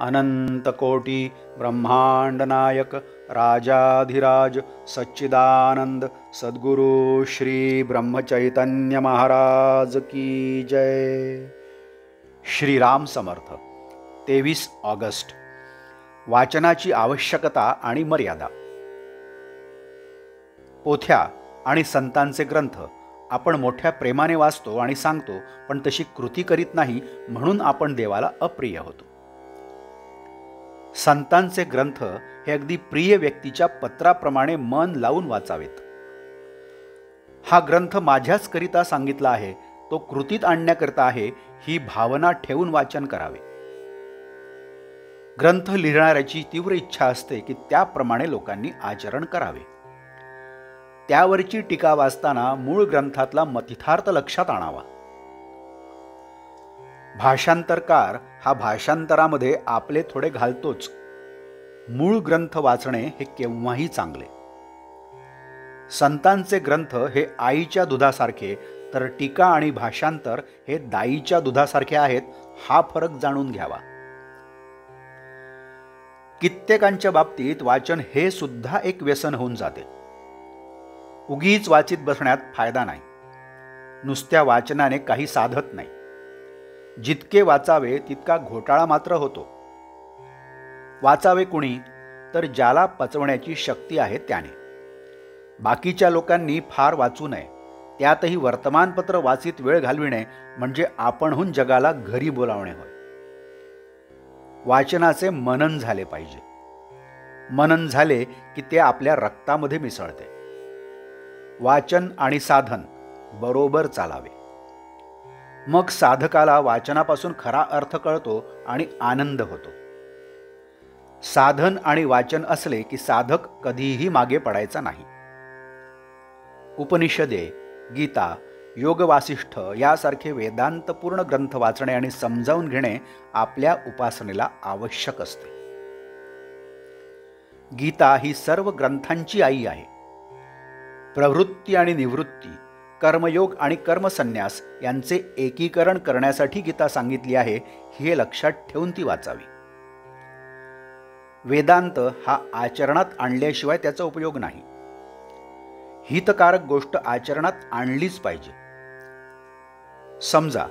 अनंतकोटी ब्रह्मांड नायक राजाधिराज सच्चिदानंद सद्गुरु श्री ब्रह्मचैतन्य महाराज की जय। श्रीराम समर्थ। 23 ऑगस्ट। वाचनाची आवश्यकता आणि मर्यादा। पोथ्या आणि संतांचे ग्रंथ आपण मोठ्या प्रेमाने वाचतो आणि सांगतो, पण तशी कृती करीत नाही, म्हणून आपण देवाला अप्रिय होतो. संतांचे ग्रंथ हे अगदी प्रिय व्यक्तीच्या पत्राप्रमाणे मन लावून वाचावेत. हा ग्रंथ माझ्याच करिता सांगितला आहे, तो कृतीत आणण्याकरिता आहे, ही भावना ठेवून वाचन करावे. ग्रंथ लिहिणाऱ्याची तीव्र इच्छा असते की त्याप्रमाणे लोकांनी आचरण करावे. त्यावरची टीका वाचताना मूळ ग्रंथातला मतितार्थ लक्षात आणावा. भाषांतरकार हा भाषांतरामध्ये आपले थोडे घालतोच. मूळ ग्रंथ वाचणे हे केव्हाही चांगले. संतांचे ग्रंथ हे आईच्या दुधासारखे, तर टीका आणि भाषांतर हे दाईच्या दुधासारखे आहेत, हा फरक जाणून घ्यावा. कित्येकांच्या बाबतीत वाचन हे सुद्धा एक व्यसन होऊन जाते. उगीच वाचित बसण्यात फायदा नाही. नुसत्या वाचनाने काही साधत नाही. जितके वाचावे तितका घोटाळा मात्र होतो. वाचावे कुणी, तर ज्याला पचवण्याची शक्ती आहे त्याने. बाकीच्या लोकांनी फार वाचू नये. त्यातही वर्तमानपत्र वाचित वेळ घालविणे म्हणजे आपणहून जगाला घरी बोलावणे होय. वाचनाचे मनन झाले पाहिजे. मनन झाले की ते आपल्या रक्तामध्ये मिसळते. वाचन आणि साधन बरोबर चालावे. मग साधकाला वाचनापासून खरा अर्थ कळतो आणि आनंद होतो. साधन आणि वाचन असले की साधक कधीही मागे पडायचा नाही. उपनिषदे, गीता, योग वासिष्ठ यासारखे वेदांतपूर्ण ग्रंथ वाचणे आणि समजावून घेणे आपल्या उपासनेला आवश्यक असते. गीता ही सर्व ग्रंथांची आई आहे. प्रवृत्ती आणि निवृत्ती, कर्मयोग आणि कर्मसन्यास यांचे एकीकरण करण्यासाठी गीता सांगितली आहे, हे लक्षात ठेवून ती वाचावी. वेदांत हा आचरणात आणल्याशिवाय त्याचा उपयोग नाही. हितकारक गोष्ट आचरणात आणलीच पाहिजे. समजा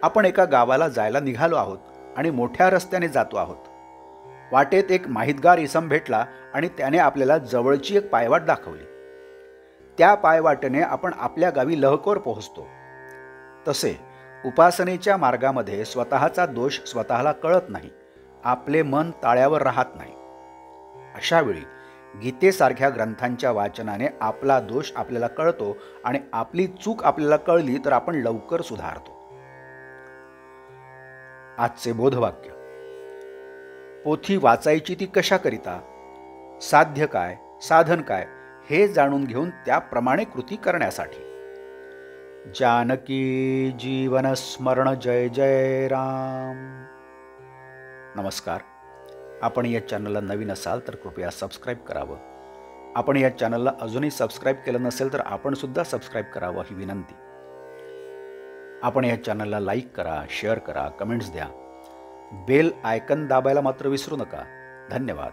आपण एका गावाला जायला निघालो आहोत आणि मोठ्या रस्त्याने जातो आहोत. वाटेत एक माहितगार इसम भेटला आणि त्याने आपल्याला जवळची एक पायवाट दाखवली. त्या पायवाटेने आपण आपल्या गावी लवकर पोहोचतो. तसे उपासनेच्या मार्गामध्ये स्वतःचा दोष स्वतःला कळत नाही. आपले मन ताळ्यावर राहत नाही. अशा वेळी गीतेसारख्या ग्रंथांच्या वाचनाने आपला दोष आपल्याला कळतो आणि आपली चूक आपल्याला कळली तर आपण लवकर सुधारतो. आजचे बोधवाक्य. पोथी वाचायची ती कशाकरिता, साध्य काय, साधन काय हे जाणून घेऊन त्याप्रमाणे कृती करण्यासाठी. जानकी जीवन स्मरण. जय जय राम. नमस्कार. आपण या चॅनलला नवीन असाल तर कृपया सबस्क्राईब करावं. आपण या चॅनलला अजूनही सबस्क्राईब केलं नसेल तर आपण सुद्धा सबस्क्राईब करावं ही विनंती. आपण या चॅनलला लाईक करा, शेअर करा, कमेंट्स द्या. बेल आयकन दाबायला मात्र विसरू नका. धन्यवाद.